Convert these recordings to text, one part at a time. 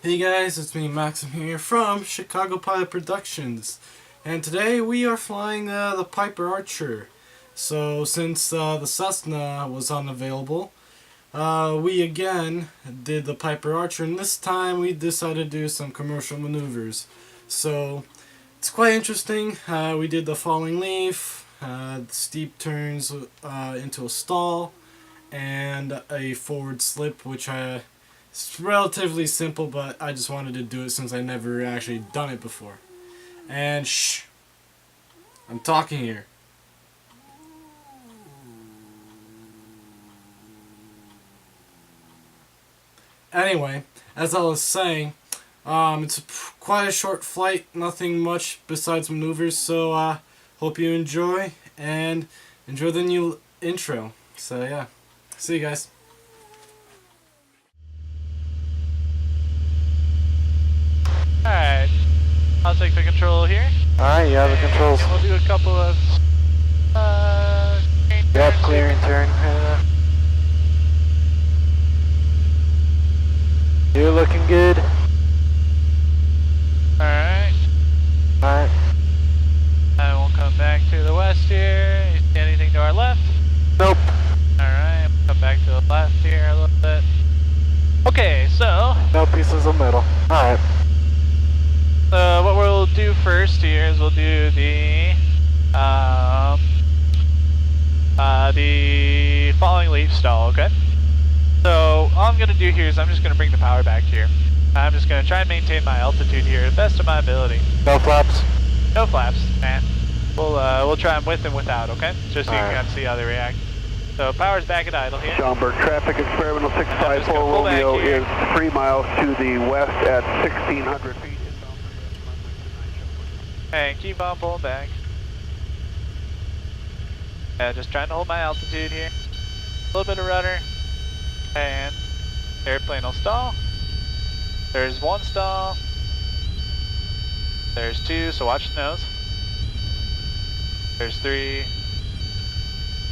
Hey guys, it's me Maxim here from Chicago Pilot Productions, and today we are flying the Piper Archer. So since the Cessna was unavailable, we again did the Piper Archer, and this time we decided to do some commercial maneuvers. So it's quite interesting. We did the falling leaf, steep turns into a stall, and a forward slip, which it's relatively simple, but I just wanted to do it since I never actually done it before. And shh, I'm talking here. Anyway, as I was saying, it's quite a short flight, nothing much besides maneuvers, so hope you enjoy, and enjoy the new intro. So yeah, see you guys. Alright, I'll take the control here. Alright, you have the controls. We'll do a couple of yep, clear and turn. You're looking good. Alright. Alright. I will come back to the west here. You see anything to our left? Nope. Alright, come back to the left here a little bit. Okay, so No pieces of metal. Alright. what we'll do first here is we'll do the falling leaf stall, okay? So all I'm gonna do here is I'm just gonna bring the power back here. I'm just gonna try and maintain my altitude here to the best of my ability. No flaps. No flaps, man. We'll try them with and without, okay? Just so you can kind of see how they react. So power's back at idle here. Schaumburg traffic experimental 654 Romeo is 3 miles to the west at 1600 feet. And keep on pulling back. Yeah, just trying to hold my altitude here. A little bit of rudder. And airplane will stall. There's one stall. There's two, so watch the nose. There's three.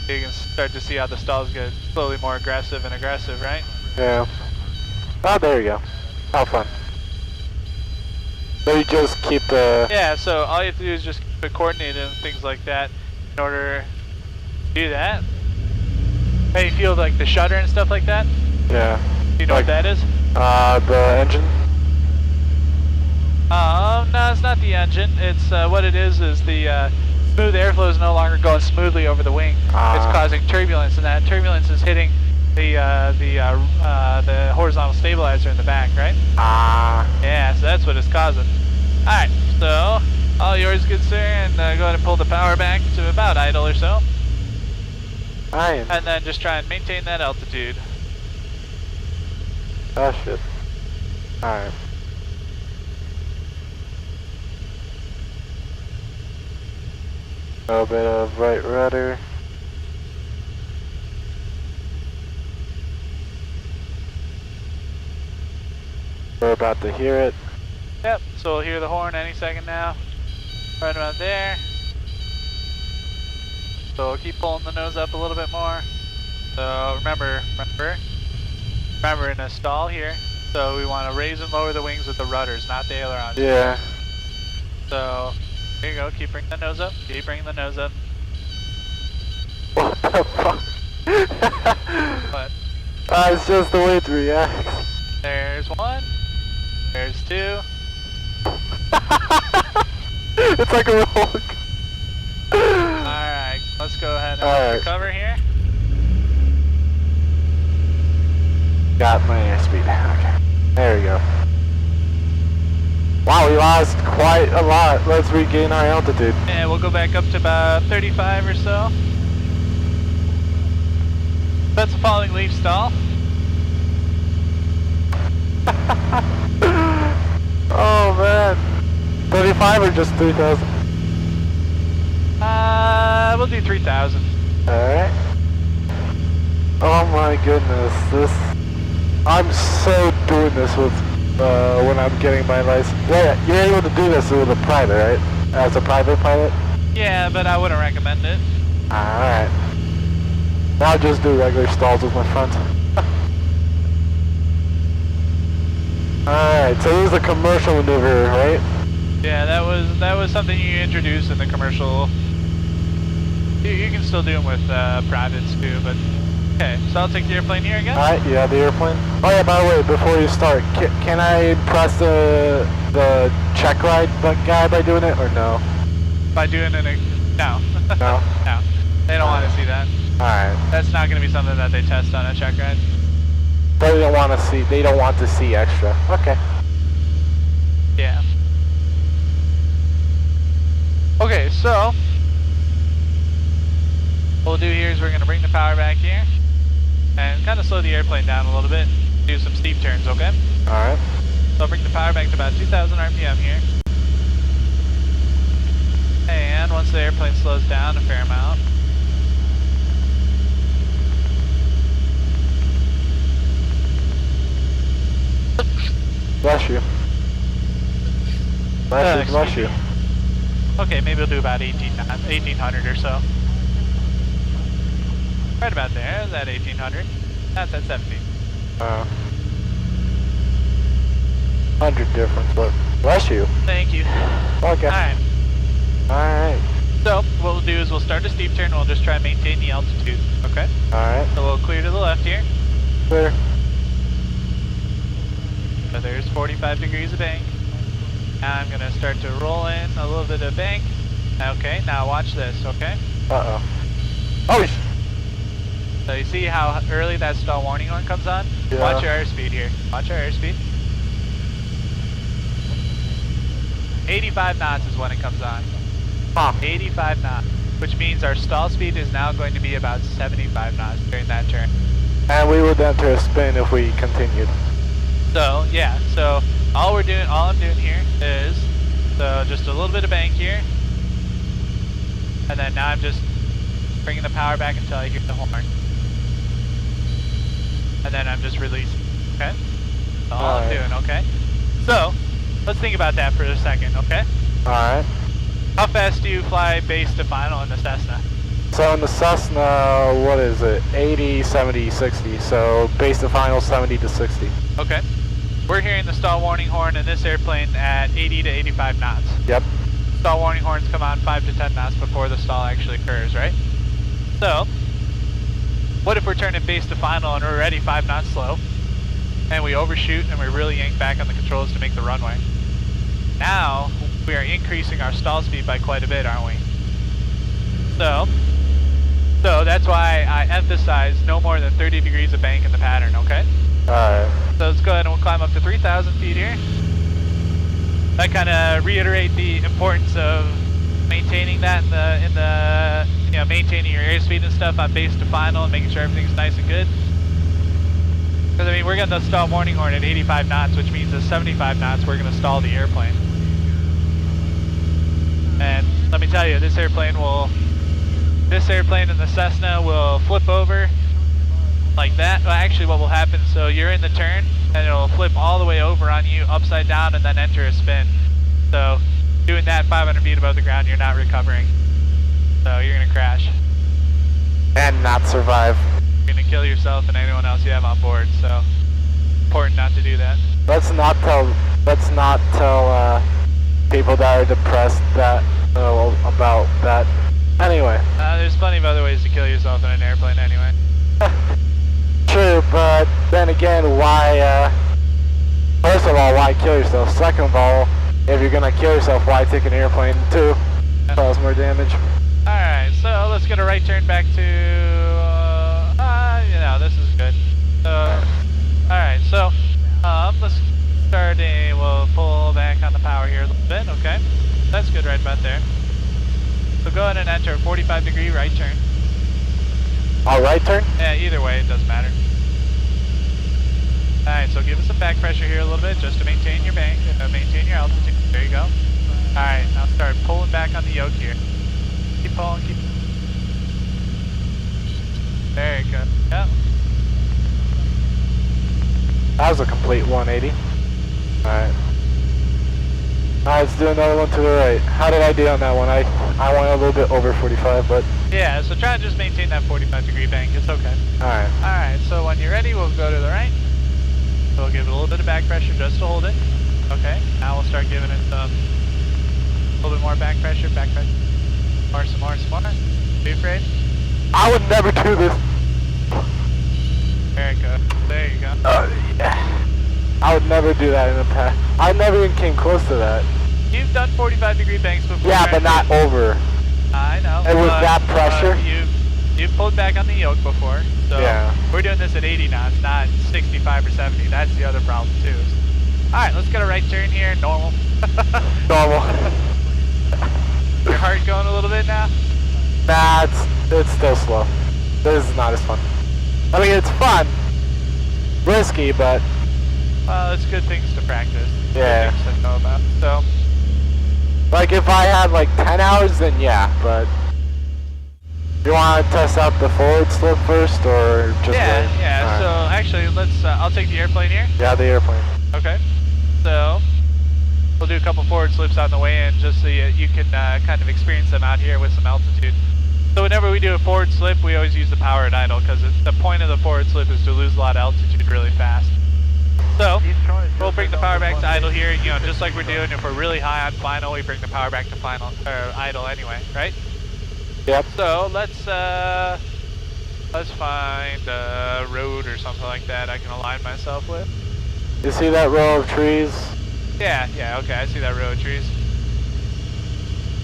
You can start to see how the stalls get slowly more aggressive and aggressive, right? Yeah. Oh, there you go. How fun. So you just keep the... Yeah, so all you have to do is just keep it coordinated and things like that in order to do that. Hey, you feel like the shutter and stuff like that? Yeah. You know like, what that is? The engine? No, it's not the engine. It's what it is the smooth airflow is no longer going smoothly over the wing. It's causing turbulence, and that turbulence is hitting the horizontal stabilizer in the back, right? Yeah, so that's what it's causing. All right, so all yours, good sir, and go ahead and pull the power back to about idle or so. And then just try and maintain that altitude. Oh shit. Alright. A little bit of right rudder. We're about to hear it. Yep, so we'll hear the horn any second now. Right about there. So we'll keep pulling the nose up a little bit more. So remember in a stall here, so we want to raise and lower the wings with the rudders, not the ailerons. Yeah. So here you go, keep bringing the nose up, keep bringing the nose up. What the fuck? But It's just the way it reacts. there's one, there's two. It's like a roll. Alright, let's go ahead and recover here. Got my airspeed. Okay. There we go. Wow, we lost quite a lot. Let's regain our altitude. Yeah, we'll go back up to about 35 or so. That's a falling leaf stall. Oh man. 35 or just 3,000? We'll do 3,000. Alright. Oh my goodness, I'm so doing this with, when I'm getting my license. Yeah, you're able to do this with a private, right? As a private pilot? Yeah, but I wouldn't recommend it. Alright. I'll just do regular stalls with my front. Alright, so this is a commercial maneuver, right? Yeah, that was something you introduced in the commercial. You can still do them with privates too, but okay. So I'll take the airplane here again. Alright, yeah, the airplane. Oh yeah, by the way, before you start, can I press the check ride guy by doing it, or no? By doing it, no. No? No. They don't want to see that. Alright. That's not going to be something that they test on a check ride. They don't want to see extra. Okay. Yeah. Okay, so what we'll do here is we're going to bring the power back here and kind of slow the airplane down a little bit, do some steep turns, okay? Alright. So I'll bring the power back to about 2,000 RPM here. And once the airplane slows down a fair amount, Bless you. Bless you. okay, maybe we'll do about 1800 or so. Right about there, is that 1800? That's at 17. 100 difference, but bless you. Thank you. Okay. Alright. Alright. So, what we'll do is we'll start a steep turn and we'll just try and maintain the altitude, okay? Alright. So we'll clear to the left here. Clear. So there's 45 degrees of bank. Now I'm gonna start to roll in a little bit of bank. Okay, now watch this, okay? Uh-oh. Oh, So you see how early that stall warning horn comes on? Yeah. Watch your airspeed here. Watch our airspeed. 85 knots is when it comes on. 85 knots, which means our stall speed is now going to be about 75 knots during that turn. and we would enter a spin if we continued. So yeah, so all I'm doing here is just a little bit of bank here, and then now I'm just bringing the power back until I hear the horn, and then I'm just releasing. Okay, that's all I'm doing. Okay, so let's think about that for a second. Okay, All right. how fast do you fly base to final in the Cessna? So in the Cessna, what is it? 80, 70, 60. So base to final 70 to 60. Okay, we're hearing the stall warning horn in this airplane at 80 to 85 knots. Yep. Stall warning horns come on 5 to 10 knots before the stall actually occurs, right? So, what if we're turning base to final and we're already 5 knots slow, and we overshoot and we really yank back on the controls to make the runway? Now, we are increasing our stall speed by quite a bit, aren't we? So that's why I emphasize no more than 30 degrees of bank in the pattern, okay? Alright. So let's go ahead and we'll climb up to 3,000 feet here. That kind of reiterate the importance of maintaining that maintaining your airspeed and stuff on base to final and making sure everything's nice and good. Because I mean, we're getting the stall warning horn at 85 knots, which means at 75 knots we're going to stall the airplane. And let me tell you, this airplane in the Cessna will flip over like that. Well, actually what will happen, so you're in the turn and it'll flip all the way over on you upside down and then enter a spin. So doing that 500 feet above the ground, you're not recovering. So you're gonna crash. And not survive. You're gonna kill yourself and anyone else you have on board, so important not to do that. Let's not tell people that are depressed about that. Anyway. There's plenty of other ways to kill yourself in an airplane anyway. True, but then again, why, first of all, why kill yourself? Second of all, if you're gonna kill yourself, why take an airplane too? Cause more damage. Alright, so let's get a right turn back to, this is good. Alright, so, let's start we'll pull back on the power here a little bit, okay? That's good right about there. So go ahead and enter a 45 degree right turn. All right turn? Yeah, either way, it doesn't matter. Alright, so give us some back pressure here a little bit just to maintain your bank, maintain your altitude. There you go. Alright, now start pulling back on the yoke here. Keep pulling, keep. There you go. Yep. That was a complete 180. Alright. Alright, let's do another one to the right. How did I do on that one? I went a little bit over 45, but... Yeah, so try and just maintain that 45 degree bank. It's okay. Alright. Alright, so when you're ready, we'll go to the right. So we'll give it a little bit of back pressure just to hold it. Okay, now we'll start giving it a little bit more back pressure, some more. Are you afraid? I would never do this. There you go. There you go. Yeah. I would never do that in the past. I never even came close to that. You've done 45-degree banks before. Yeah, but not over. I know. And with that pressure? You've pulled back on the yoke before. So yeah. We're doing this at 80 knots, not 65 or 70. That's the other problem too. Alright, let's get a right turn here. Normal. Normal. Your heart going a little bit now? Nah, it's still slow. This is not as fun. I mean, it's fun. Risky, but... Well, it's good things to practice. Yeah. Good things to know about. So... Like, if I had, like, 10 hours, then yeah, but... You want to test out the forward slip first, or just... Yeah, wait? yeah. Right. So, actually, let's... I'll take the airplane here. Yeah, the airplane. Okay. So... We'll do a couple forward slips on the way in, just so you can kind of experience them out here with some altitude. So whenever we do a forward slip, we always use the power at idle, because the point of the forward slip is to lose a lot of altitude really fast. So, we'll bring the power back to idle here, you know, just like we're doing. If we're really high on final, we bring the power back to final, or idle anyway, right? Yep. So, let's find a road or something like that I can align myself with. You see that row of trees? Yeah, okay, I see that row of trees.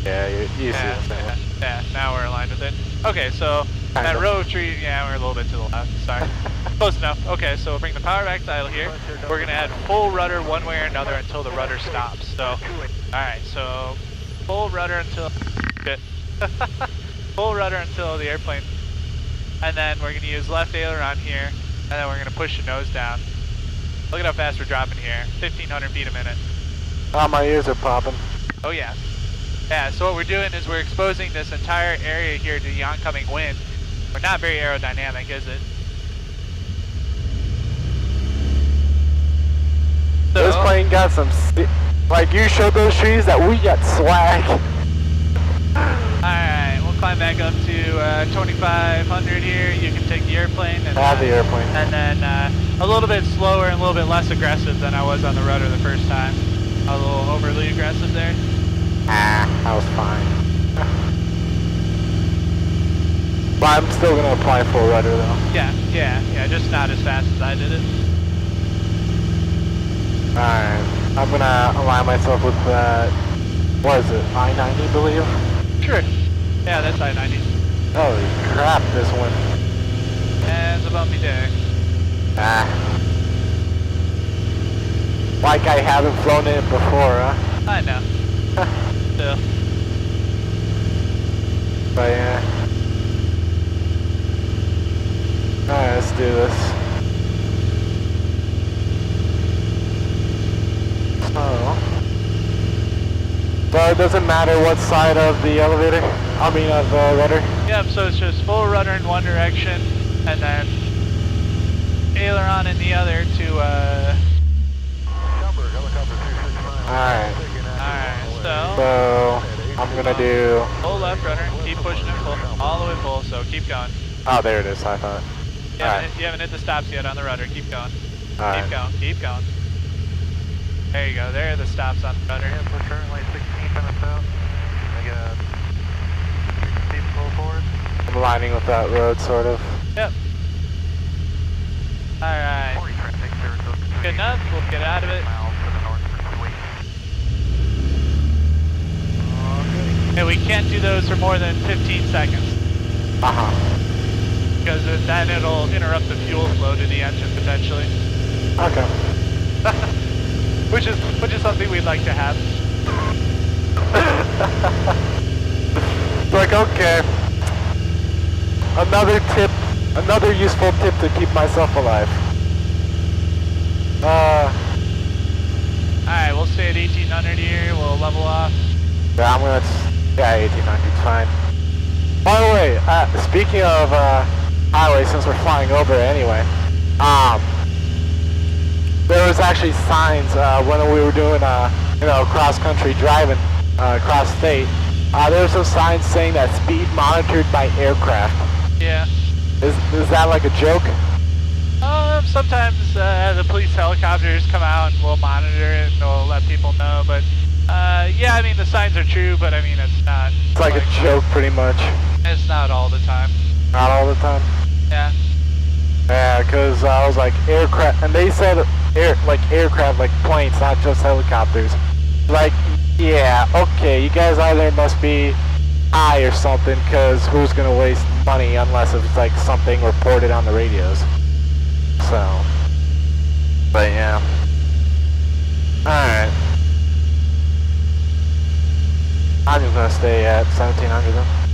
Yeah, you see what I'm saying. Yeah, now we're aligned with it. Okay, so that row of trees, yeah, we're a little bit to the left, sorry. Close enough. Okay, so we'll bring the power back to idle here. We're going to add full rudder one way or another until the rudder stops. So, alright, so full rudder until, good. Full rudder until the airplane. And then we're going to use left aileron here, and then we're going to push the nose down. Look at how fast we're dropping here, 1,500 feet a minute. Oh, my ears are popping. Oh yeah. Yeah, so what we're doing is we're exposing this entire area here to the oncoming wind. We're not very aerodynamic, is it? So, this plane got some... Like, you showed those trees that we got swag. Alright, we'll climb back up to 2,500 here. You can take the airplane. And, the airplane. And then a little bit slower and a little bit less aggressive than I was on the rudder the first time. A little overly aggressive there. That was fine. But I'm still going to apply full rudder though. Yeah, just not as fast as I did it. Alright, I'm going to align myself with that, what is it, I-90 I believe? Sure. Yeah, that's I-90. Holy crap, this one. Yeah, it's a bumpy day. Like I haven't flown in it before, huh? I know. Still. But yeah. Alright, let's do this. So it doesn't matter what side of the elevator, of the rudder? Yep, so it's just full rudder in one direction, and then aileron in the other to, Alright. Alright, So, I'm gonna do... full left rudder, keep pushing it full, all the way full, so keep going. Oh, there it is, I thought. You haven't hit the stops yet on the rudder, keep going. Alright. Keep going. There you go, there are the stops on the rudder. Yeah, we're currently 16 minutes out. I got 16 full forward. I'm aligning with that road, sort of. Yep. Alright. Good enough, we'll get out of it. Okay, we can't do those for more than 15 seconds. Because then it'll interrupt the fuel flow to the engine potentially. Okay. which is something we'd like to have. Like, okay. Another useful tip to keep myself alive. Alright, we'll stay at 1800 here, we'll level off. Yeah, 1800's fine. By the way, speaking of highway, since we're flying over it anyway, there was actually signs when we were doing, cross-country driving, cross-state. There were some signs saying that speed monitored by aircraft. Yeah. Is that like a joke? sometimes the police helicopters come out and we'll monitor it and we'll let people know, but yeah, I mean, the signs are true, but I mean, it's not. It's like a joke, pretty much. It's not all the time. Not all the time? Yeah. Yeah, because I was like, aircraft, and they said aircraft, like planes, not just helicopters. Like, yeah, okay, you guys either must be high or something, because who's going to waste money unless it's like something reported on the radios. So, but yeah. Alright. I'm just going to stay at 1700 then.